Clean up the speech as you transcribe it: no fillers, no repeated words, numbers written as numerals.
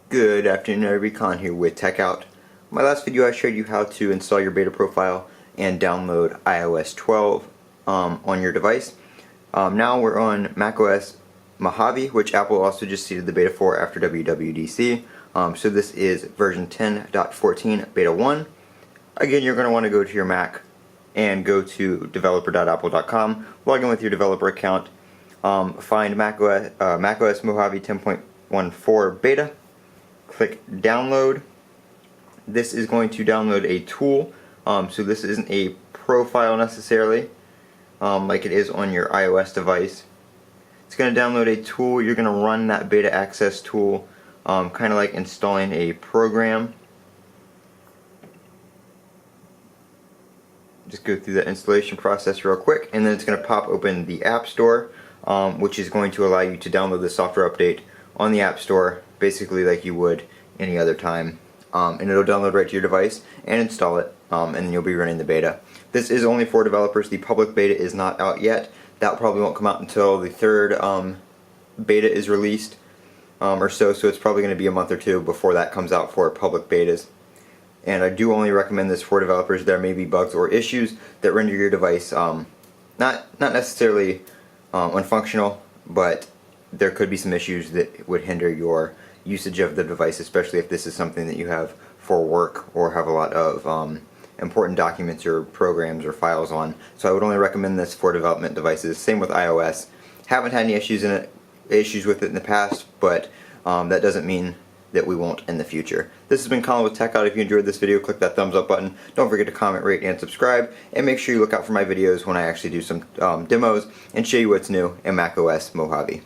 Good afternoon, everybody. Con here with Techout. My last video I showed you how to install your beta profile and download iOS 12 on your device. Now we're on macOS Mojave, which Apple also just seeded the beta for after WWDC. So this is version 10.14 beta 1. Again, you're going to want to go to your Mac and go to developer.apple.com, log in with your developer account, find macOS Mojave 10.14 beta. Click download. This is going to download a tool, so this isn't a profile necessarily like it is on your iOS device. It's going to download a tool. You're going to run that beta access tool, kind of like installing a program. Just go through the installation process real quick, and then it's going to pop open the App Store, which is going to allow you to download the software update on the App Store, basically like you would any other time. And it'll download right to your device and install it, and then you'll be running the beta. This is only for developers. The public beta is not out yet. That probably won't come out until the third beta is released or so it's probably going to be a month or two before that comes out for public betas. And I do only recommend this for developers. There may be bugs or issues that render your device not necessarily unfunctional, but there could be some issues that would hinder your usage of the device, especially if this is something that you have for work or have a lot of important documents or programs or files on. So I would only recommend this for development devices. Same with iOS. Haven't had any issues with it in the past, but that doesn't mean that we won't in the future. This has been Colin with Techout. If you enjoyed this video, click that thumbs up button. Don't forget to comment, rate, and subscribe. And make sure you look out for my videos when I actually do some demos and show you what's new in macOS Mojave.